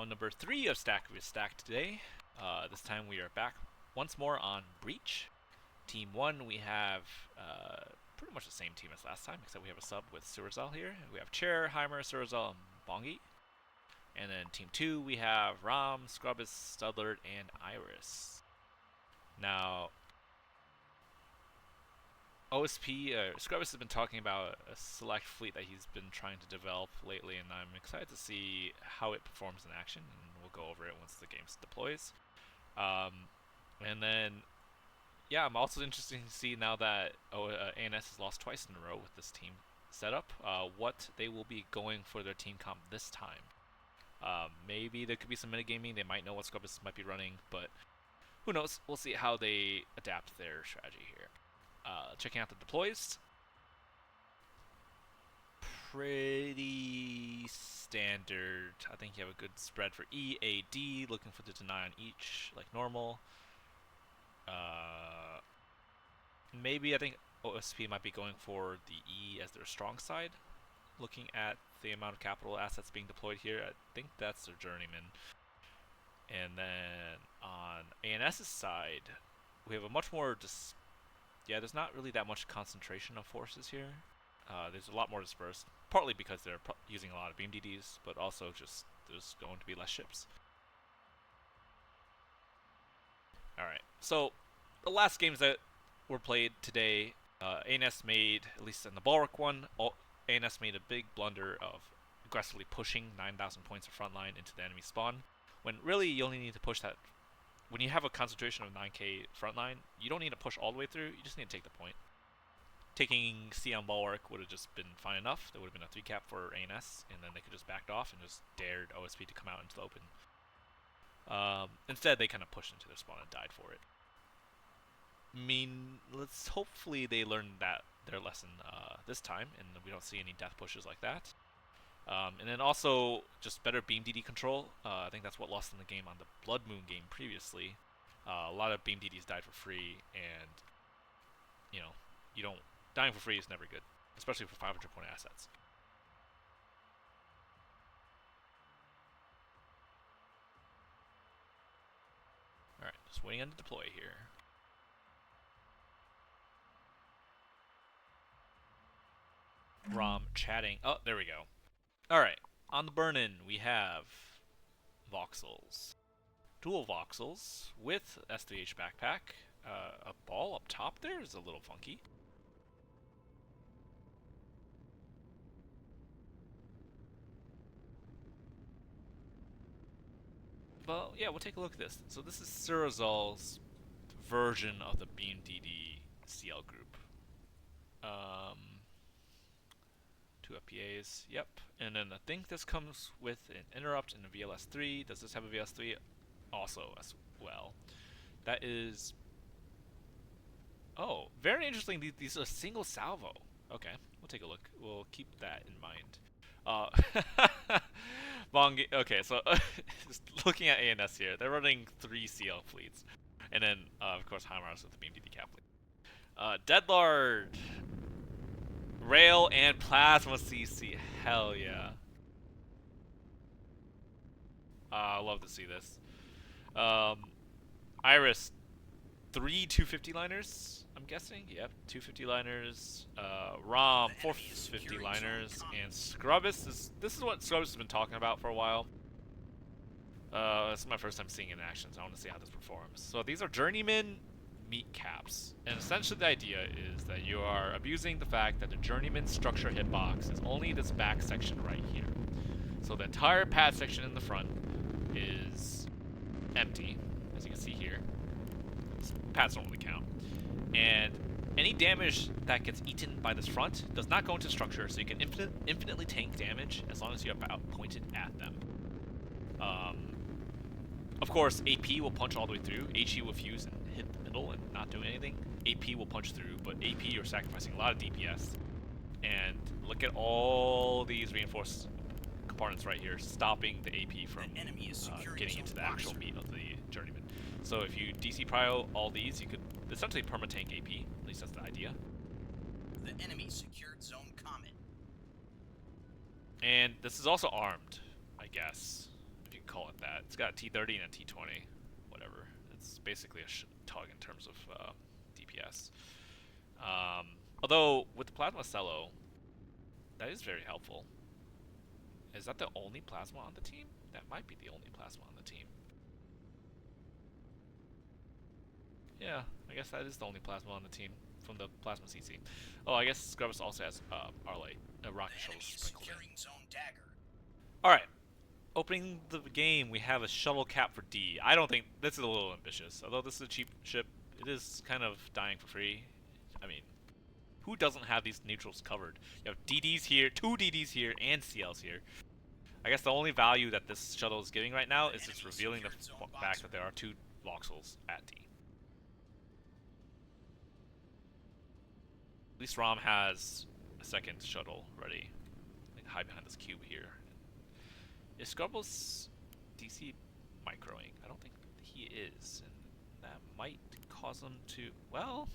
round number 3 of Stack vs Stack today. This time we are back once more on Breach. Team 1, we have pretty much the same team as last time, except we have a sub with Surazal here. We have Chair, Heimer, Surazal, and Bongi. And then Team 2, we have Ram, Scrubbus, Studlard, and Iris. Now, OSP, Scrubbus has been talking about a select fleet that he's been trying to develop lately, and I'm excited to see how it performs in action, and we'll go over it once the game deploys. And then, yeah, I'm also interested to see now that ANS has lost twice in a row with this team setup, what they will be going for their team comp this time. Maybe there could be some metagaming, they might know what Scrubbus might be running, but who knows, we'll see how they adapt their strategy here. Checking out the deploys. Pretty standard. I think you have a good spread for E, A, D, looking for the deny on each, like normal. Maybe I think OSP might be going for the E as their strong side. Looking at the amount of capital assets being deployed here, I think that's their journeyman. And then on ANS's side, we have a much more there's not really that much concentration of forces here. There's a lot more dispersed, partly because they're using a lot of beam DDs, but also just there's going to be less ships. Alright, so the last games that were played today, ANS made, at least in the Bulwark one, ANS made a big blunder of aggressively pushing 9,000 points of frontline into the enemy spawn, when really you only need to push that. When you have a concentration of 9k frontline, you don't need to push all the way through, you just need to take the point. Taking C on Bulwark would have just been fine enough. There would have been a 3 cap for ANS, and then they could just backed off and just dared OSP to come out into the open. Instead, they kind of pushed into their spawn and died for it. I mean, hopefully they learn their lesson this time, and we don't see any death pushes like that. And then also, just better beam DD control. I think that's what lost in the game on the Blood Moon game previously. A lot of beam DDs died for free, and, you know, dying for free is never good, especially for 500 point assets. Alright, just waiting on the deploy here. Rom chatting. Oh, there we go. Alright, on the burn-in we have voxels. Dual voxels with SvS backpack. A ball up top there is a little funky. Well, yeah, we'll take a look at this. So this is Surazal's version of the Beam DD CL group. 2 FPAs, yep. And then I think this comes with an interrupt and a VLS3. Does this have a VLS3? Also as well. That is... Oh, very interesting. These are a single salvo. Okay, we'll take a look. We'll keep that in mind. Okay, so just looking at ANS here, they're running 3 CL fleets. And then, of course, Heimer's with the Beam DD cap fleet. Deadlard! Rail and Plasma CC. Hell yeah. I love to see this. Iris, 3 250 liners, I'm guessing. Yep, 250 liners. Rom, 450 liners. And Scrubbus, this is what Scrubbus has been talking about for a while. This is my first time seeing it in action, so I want to see how this performs. So these are journeyman meat caps, and essentially the idea is that you are abusing the fact that the journeyman structure hitbox is only this back section right here. So the entire pad section in the front is empty, as you can see here. Pads don't really count. And any damage that gets eaten by this front does not go into structure, so you can infinitely tank damage as long as you're about pointed at them. Of course, AP will punch all the way through. HE will fuse and hit the middle and not do anything. AP will punch through, but AP you're sacrificing a lot of DPS. And look at all these reinforced components right here, stopping the AP from getting into the actual meat of the journeyman. So if you DC prio all these, you could essentially perma-tank AP. At least that's the idea. The enemy secured zone Comet. And this is also armed, I guess, if you can call it It's got a T30 and a T20. Whatever. It's basically a tug in terms of DPS. Although, with the Plasma Cello, that is very helpful. Is that the only Plasma on the team? That might be the only Plasma on the team. Yeah, I guess that is the only Plasma on the team from the Plasma CC. Oh, I guess Scrubbers also has Arlight, rocket shuttles sprinkled in. Alright, opening the game, we have a shuttle cap for D. I don't think, this is a little ambitious. Although this is a cheap ship, it is kind of dying for free. I mean, who doesn't have these neutrals covered? You have DDs here, 2 DDs here, and CLs here. I guess the only value that this shuttle is giving right now is it's revealing the fact that there are 2 voxels at D. At least Rom has a second shuttle ready. Like hide behind this cube here. Is Scrubbles DC microing? I don't think he is, and that might cause him to. Well,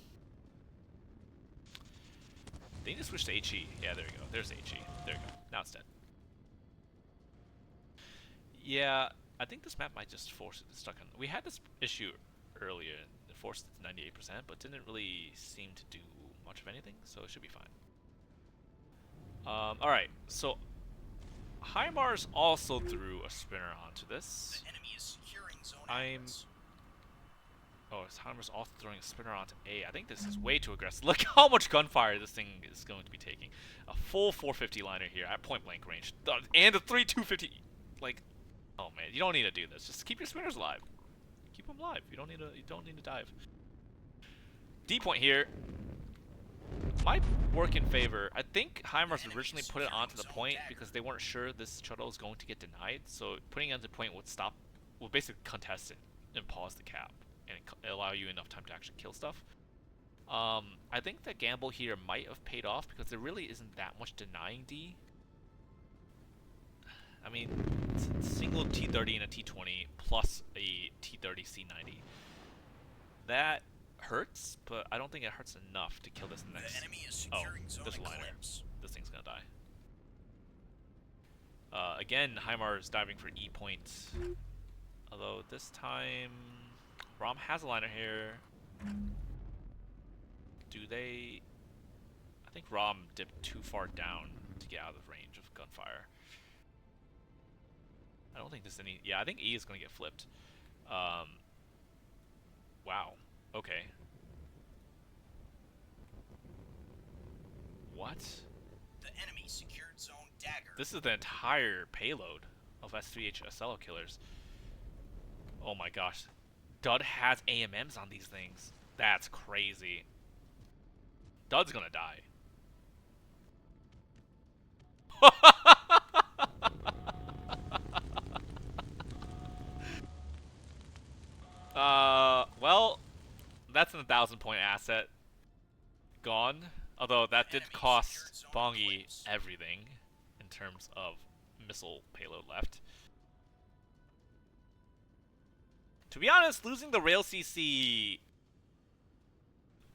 they need to switch to HE. Yeah, there you go. There's HE. There you go. Now it's dead. Yeah, I think this map might just force it to stuck on. We had this issue earlier. It forced it to 98%, but didn't really seem to do much of anything, so it should be fine. Alright, so HIMARS also threw a spinner onto this. The enemy is securing zone Oh, HIMARS also throwing a spinner onto A. I think this is way too aggressive. Look how much gunfire this thing is going to be taking. A full 450 liner here at point blank range. And a 3-250. Like, oh man, you don't need to do this. Just keep your spinners alive. Keep them alive. You don't need to dive. D point here might work in favor. I think HIMARS originally put it onto the point because they weren't sure this shuttle was going to get denied. So putting it onto the point would basically contest it and pause the cap and allow you enough time to actually kill stuff. I think the gamble here might have paid off because there really isn't that much denying D. I mean, it's a single T30 and a T20 plus a T30 C90. That hurts, but I don't think it hurts enough to kill this next. The enemy is securing zone this liner. eclipse. This thing's gonna die. Again, HIMARS is diving for E point. Although this time, Rom has a liner here. Do they? I think Rom dipped too far down to get out of range of gunfire. I don't think there's any. Yeah, I think E is gonna get flipped. Wow. Okay. What? The enemy secured zone dagger. This is the entire payload of S3H SLO killers. Oh my gosh. Dud has AMMs on these things. That's crazy. Dud's gonna die. Well, that's an 1,000-point asset gone. Although that did cost Bongi everything in terms of missile payload left. To be honest, losing the rail CC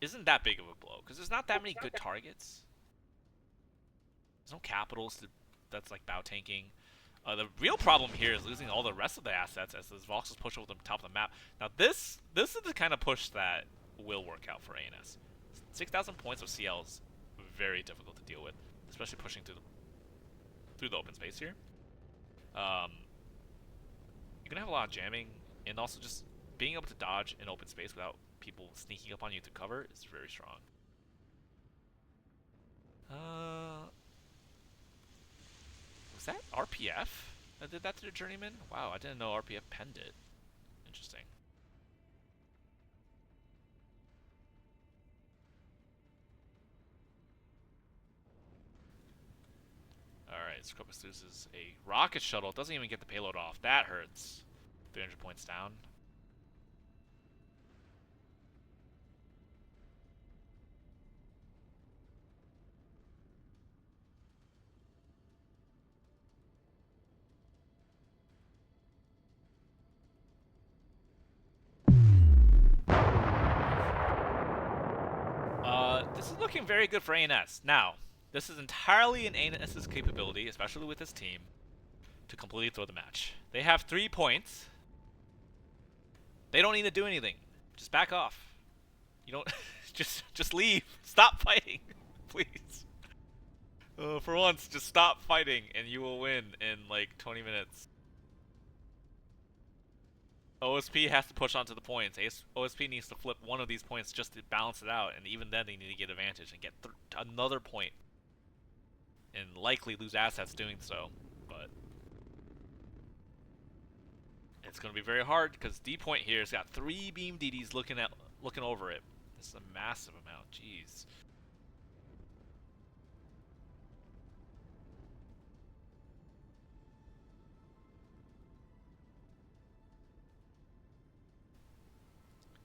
isn't that big of a blow because there's not that many good targets. There's no capitals that's like bow tanking. The real problem here is losing all the rest of the assets as those voxels push over the top of the map. Now this is the kind of push that will work out for ANS. 6,000 points of CLs, very difficult to deal with, especially pushing through the open space here. You're gonna have a lot of jamming, and also just being able to dodge in open space without people sneaking up on you to cover is very strong. Was that RPF that did that to the Journeyman? Wow, I didn't know RPF penned it. Interesting. Alright, Scrubus loses a rocket shuttle. Doesn't even get the payload off. That hurts. 300 points down. This is looking very good for ANS. Now, this is entirely in ANS's capability, especially with this team, to completely throw the match. They have 3 points. They don't need to do anything. Just back off. You don't just leave. Stop fighting, please. For once, just stop fighting, and you will win in like 20 minutes. OSP has to push onto the points. OSP needs to flip one of these points just to balance it out, and even then they need to get advantage and get another point, and likely lose assets doing so. But it's going to be very hard because D point here has got 3 beam DDs looking over it. This is a massive amount. Jeez.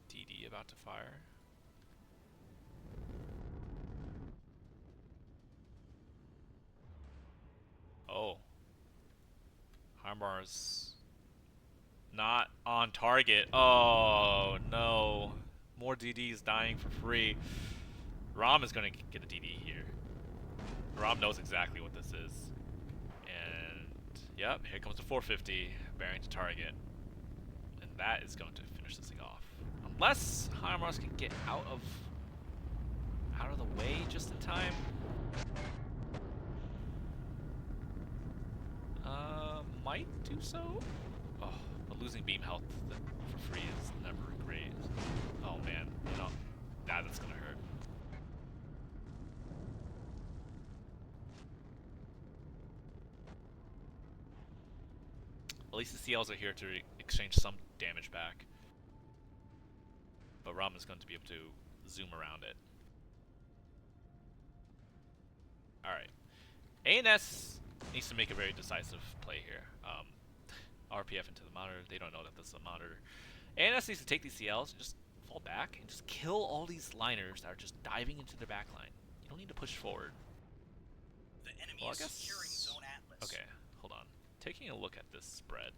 DD about to fire. Oh. Harmar's not on target. Oh no. More DDs dying for free. Rom is going to get a DD here. Rom knows exactly what this is. And yep, here comes the 450 bearing to target. And that is going to finish this thing off. Unless Harmar's can get out of the way just in time. Might do so. Oh, but losing beam health for free is never great. Oh man, you know, that's gonna hurt. At least the CLs are here to exchange some damage back. But Ram is going to be able to zoom around it. Alright. ANS needs to make a very decisive play here. RPF into the monitor. They don't know that this is a monitor. ANS needs to take these CLs and just fall back and just kill all these liners that are just diving into their backline. You don't need to push forward. The enemy is securing Zone Atlas. Okay, hold on. Taking a look at this spread.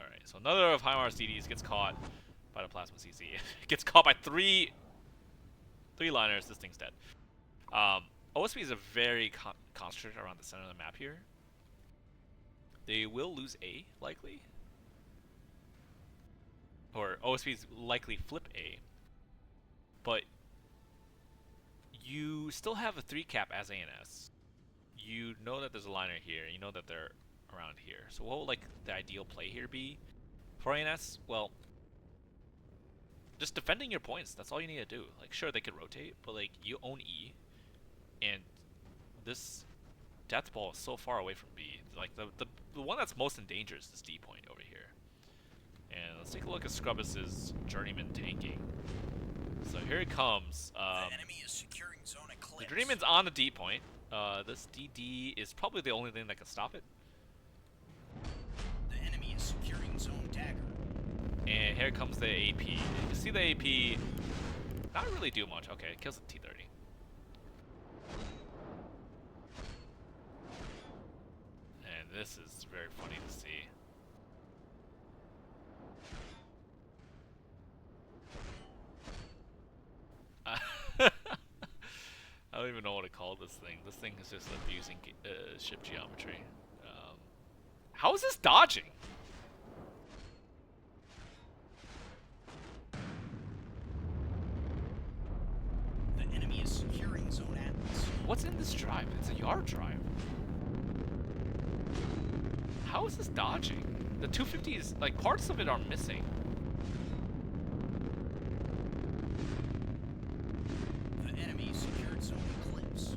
Alright, so another of Heimar's DDs gets caught by the Plasma CC. Gets caught by three liners. This thing's dead. OSP is a very concentrated around the center of the map here. They will lose A, likely. Or OSP's likely flip A. But you still have a 3 cap as ANS. You know that there's a liner here. You know that they're around here. So what would like the ideal play here be for ANS? Well, just defending your points. That's all you need to do. Like, sure, they could rotate, but like you own E, and this death ball is so far away from B. Like the one that's most in danger is this D point over here. And let's take a look at Scrubbus's journeyman tanking. So here it comes. The enemy is securing Zone Eclipse. The journeyman's on the D point. This DD is probably the only thing that can stop it. The enemy is securing Zone Dagger. And here comes the AP. You can see the AP not really do much. Okay, it kills the T-30. And this is very funny to see. I don't even know what to call this thing. This thing is just abusing ship geometry. How is this dodging? The enemy is securing Zone Atlas. What's in this drive? It's a yard drive. How is this dodging? The 250 is, like, parts of it are missing. The enemy secured Zone Eclipse.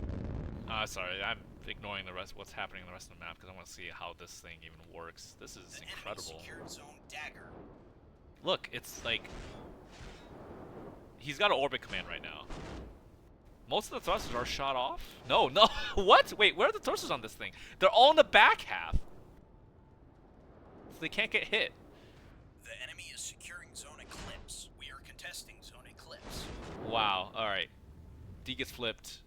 Sorry, I'm ignoring the rest. What's happening in the rest of the map because I want to see how this thing even works. This is incredible. The enemy secured Zone Dagger. Look, it's like he's got an orbit command right now. Most of the thrusters are shot off. No, what? Wait, where are the thrusters on this thing? They're all in the back half. So they can't get hit. The enemy is securing Zone Eclipse. We are contesting Zone Eclipse. Wow, alright. D gets flipped.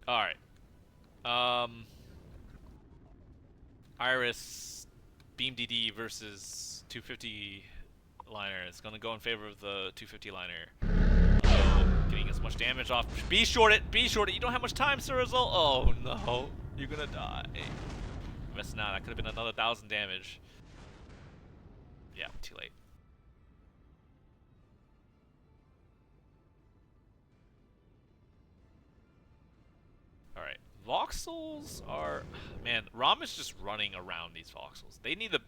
Alright. Iris Beam DD versus 250 liner. It's gonna go in favor of the 250 liner. Getting as much damage off. Be short it! Be short it! You don't have much time, Sir Azul! Oh no. You're gonna die. Missing out. That could have been another 1,000 damage. Yeah, too late. Voxels are... Man, Rom is just running around these Voxels. They need to...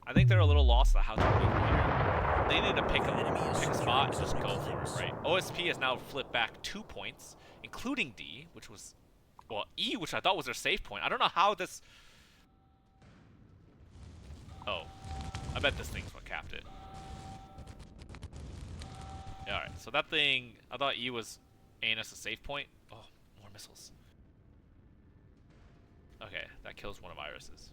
I think they're a little lost on how to beat here. They need to pick a spot and just go for it, right? OSP has now flipped back 2 points, including D, which was... Well, E, which I thought was their save point. I don't know how this... Oh. I bet this thing's what capped it. Yeah, alright, so that thing... I thought E was ANS a save point. Oh, more missiles. Okay, that kills one of Iris's.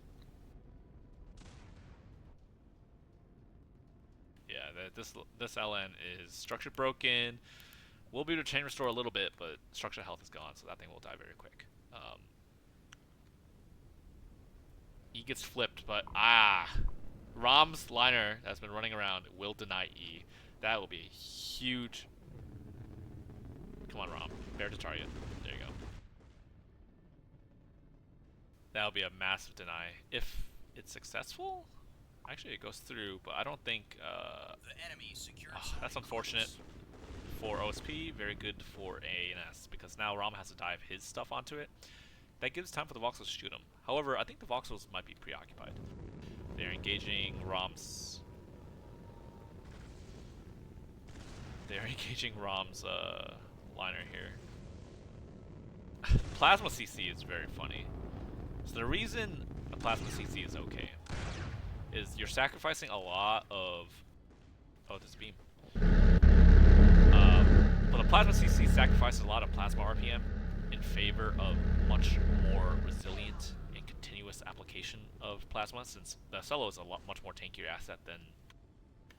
Yeah, this LN is structure broken. We'll be able to chain restore a little bit, but structure health is gone, so that thing will die very quick. E gets flipped, but Rom's liner that's been running around will deny E. That will be a huge... Come on, Rom. Bear to target. There you go. That'll be a massive deny. If it's successful? Actually, it goes through, but I don't think... The enemy secured that's unfortunate for OSP. Very good for ANS, because now Rom has to dive his stuff onto it. That gives time for the Voxels to shoot him. However, I think the Voxels might be preoccupied. They're engaging Rom's... They're engaging Rom's liner here. Plasma CC is very funny. So the reason a Plasma CC is okay is you're sacrificing a lot of... Oh, this beam. But a Plasma CC sacrifices a lot of Plasma RPM in favor of much more resilient and continuous application of Plasma, since the Cello is a much more tankier asset than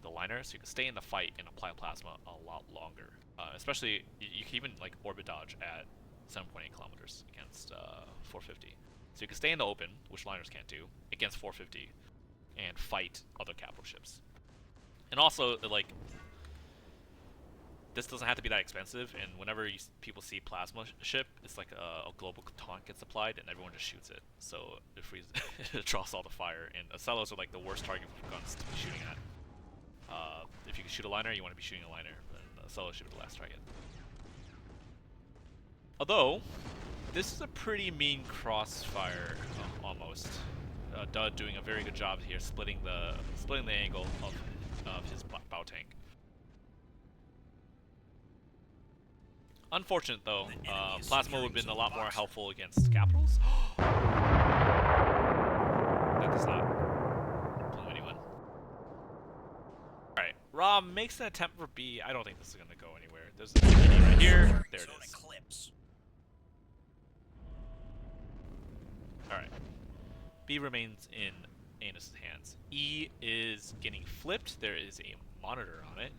the liner, so you can stay in the fight and apply Plasma a lot longer. Especially, you can even like orbit dodge at 7.8 kilometers against 450. So you can stay in the open, which liners can't do, against 450, and fight other capital ships. And also, like, this doesn't have to be that expensive, and whenever people see Plasma ship, it's like a global taunt gets applied, and everyone just shoots it. So it draws all the fire, and Acellos are like the worst target for guns to be shooting at. If you can shoot a liner, you want to be shooting a liner, and Acellos should be the last target. Although, this is a pretty mean crossfire, almost. Dud doing a very good job here, splitting the angle of his bow tank. Unfortunate though, Plasma would have been a lot more helpful against capitals. That does not blow anyone. Alright, Rom makes an attempt for B. I don't think this is going to go anywhere. There's a mini right here. There it is. Alright. B remains in Anus' hands. E is getting flipped. There is a monitor on it.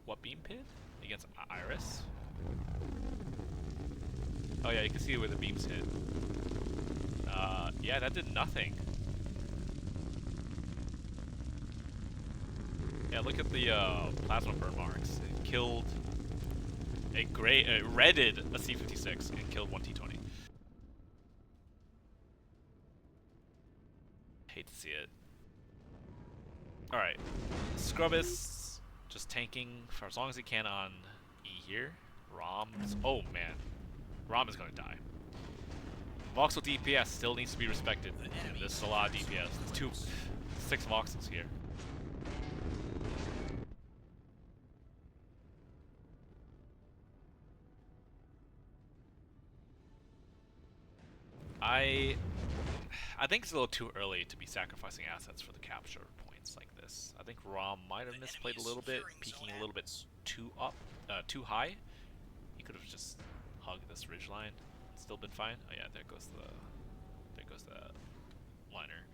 What beam pin? Against Iris? Oh yeah, you can see where the beams hit. Yeah, that did nothing. Yeah, look at the plasma burn marks. It killed redded a C-56 and killed one T-20. Hate to see it. Alright. Scrubbus just tanking for as long as he can on E here. Rom's... Oh man. Rom is gonna die. Voxel DPS still needs to be respected. This is a lot of DPS. There's 6 Voxels here. I think it's a little too early to be sacrificing assets for the capture points like this. I think Rom might have misplayed a little bit, peeking a little bit too high. He could have just hugged this ridgeline and still been fine. Oh yeah, there goes the liner.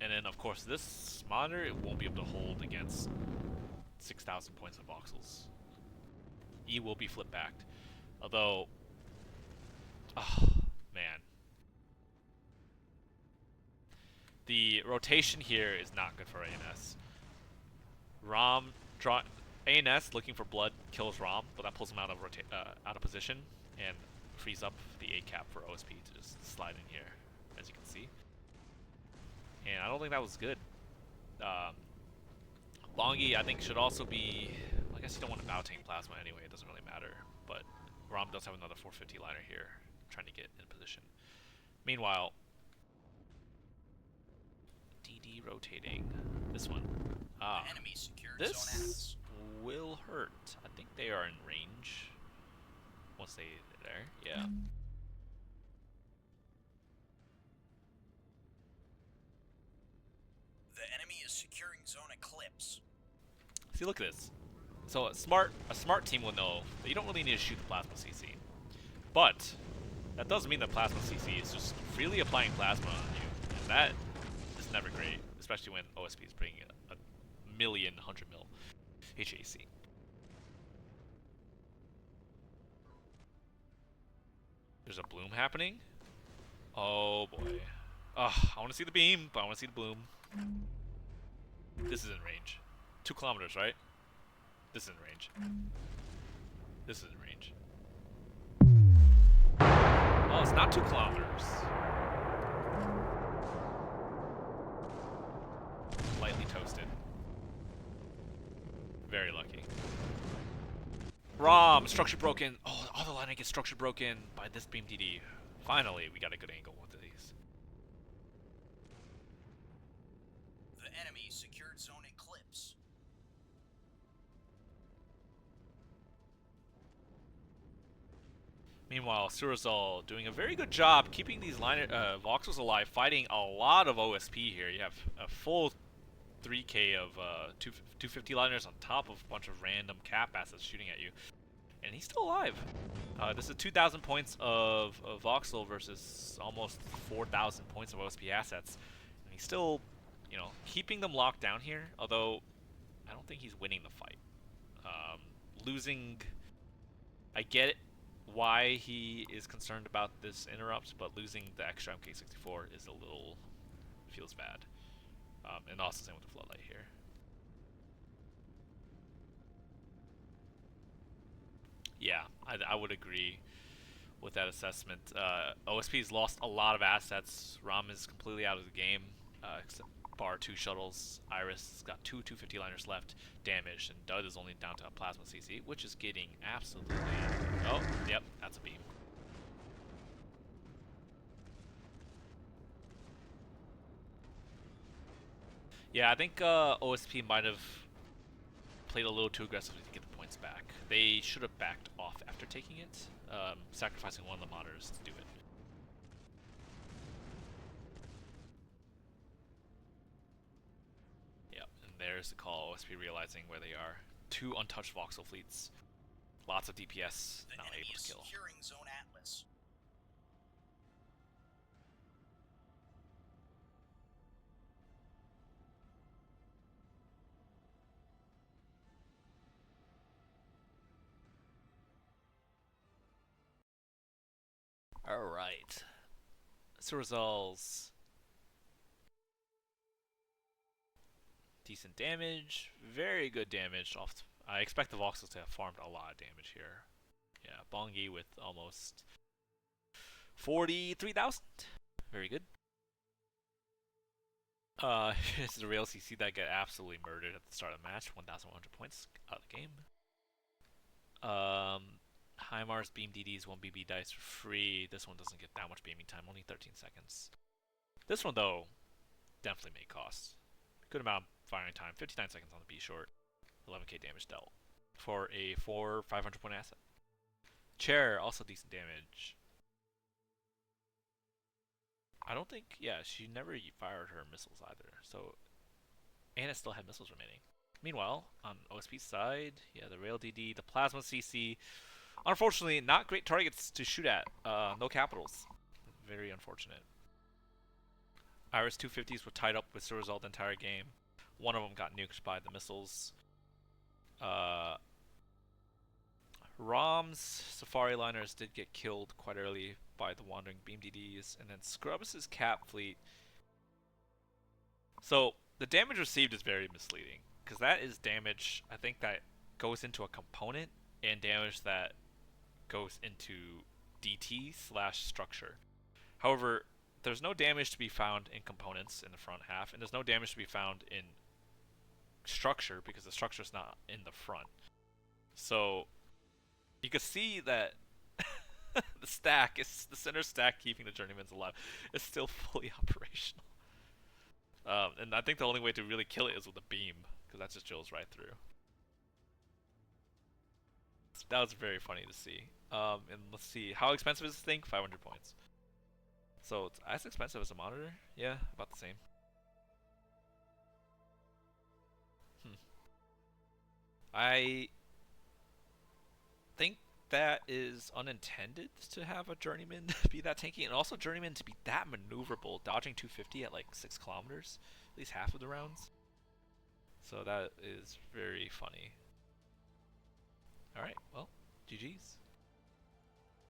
And then of course this monitor, it won't be able to hold against 6,000 points of voxels. E will be flip backed, although, oh man, the rotation here is not good for ANS. ANS looking for blood kills Rom, but that pulls him out of position and frees up the A cap for OSP to just slide in here, as you can see. And I don't think that was good. Um, Bongi, I think, should also be. I guess you don't want to bow tank plasma anyway. It doesn't really matter. But Rom does have another 450 liner here, trying to get in position. Meanwhile, DD rotating. This one. Ah, The enemy secured Zone this Atlas. will hurt. I think they are in range. Once they're there, yeah. The enemy is securing Zone Eclipse. See, look at this. So a smart team will know that you don't really need to shoot the plasma CC, but that doesn't mean that plasma CC is just freely applying plasma on you, and that is never great, especially when OSP is bringing a million 100 mil HAC. There's a bloom happening. Oh boy. Ugh, I want to see the beam, but I want to see the bloom. This is in range. 2 kilometers, right? This is in range. This is in range. Oh, it's not 2 kilometers. Lightly toasted. Very lucky. ROM, structure broken. Oh, all the lining gets structure broken by this beam DD. Finally, we got a good angle with these. The enemy secured Zone Eclipse. Meanwhile, Surazal doing a very good job keeping these voxels alive, fighting a lot of OSP here. You have a full 3k of 250 liners on top of a bunch of random cap assets shooting at you. And he's still alive. This is 2,000 points of voxel versus almost 4,000 points of OSP assets. And he's still, you know, keeping them locked down here, although I don't think he's winning the fight. Losing, I get it, why he is concerned about this interrupt, but losing the extra MK64 is a little, feels bad. And also same with the floodlight here. Yeah, I would agree with that assessment. OSP's lost a lot of assets. Ram is completely out of the game, except bar 2 shuttles. Iris has got 250 liners left, damaged, and Dud is only down to a plasma CC, which is getting absolutely. Oh, yep, that's a beam. Yeah, I think OSP might have played a little too aggressively to get the points back. They should have backed off after taking it, sacrificing one of the monitors to do it. Yep, and there's the call. OSP realizing where they are. 2 untouched voxel fleets. Lots of DPS The not enemy able is to kill. securing Zone Atlas. Alright. Surazal's decent damage. Very good damage. I expect the voxels to have farmed a lot of damage here. Yeah, Bongi with almost 43,000. Very good. This is a real CC that got absolutely murdered at the start of the match. 1,100 points out of the game. Heimar's beam DDs 1 BB dice for free. This one doesn't get that much beaming time, only 13 seconds. This one, though, definitely made cost. Good amount of firing time, 59 seconds on the B short, 11k damage dealt for a 500 point asset. Chair, also decent damage. I don't think, yeah, she never fired her missiles either, so, and it still had missiles remaining. Meanwhile, on OSP's side, yeah, the Rail DD, the Plasma CC, unfortunately, not great targets to shoot at. No capitals. Very unfortunate. Iris 250s were tied up with Surazal the entire game. One of them got nuked by the missiles. Rom's Safari liners did get killed quite early by the wandering beam DDs, and then Scrubbus's cap fleet. So the damage received is very misleading, because that is damage, I think, that goes into a component, and damage that goes into DT slash structure. However, there's no damage to be found in components in the front half, and there's no damage to be found in structure because the structure's not in the front. So you can see that the center stack keeping the journeymans alive is still fully operational. And I think the only way to really kill it is with a beam, because that just drills right through. That was very funny to see. And let's see, how expensive is this thing? 500 points. So it's as expensive as a monitor? Yeah, about the same. I think that is unintended to have a journeyman be that tanky, and also journeyman to be that maneuverable, dodging 250 at like 6 kilometers, at least half of the rounds. So that is very funny. Alright, well, GG's.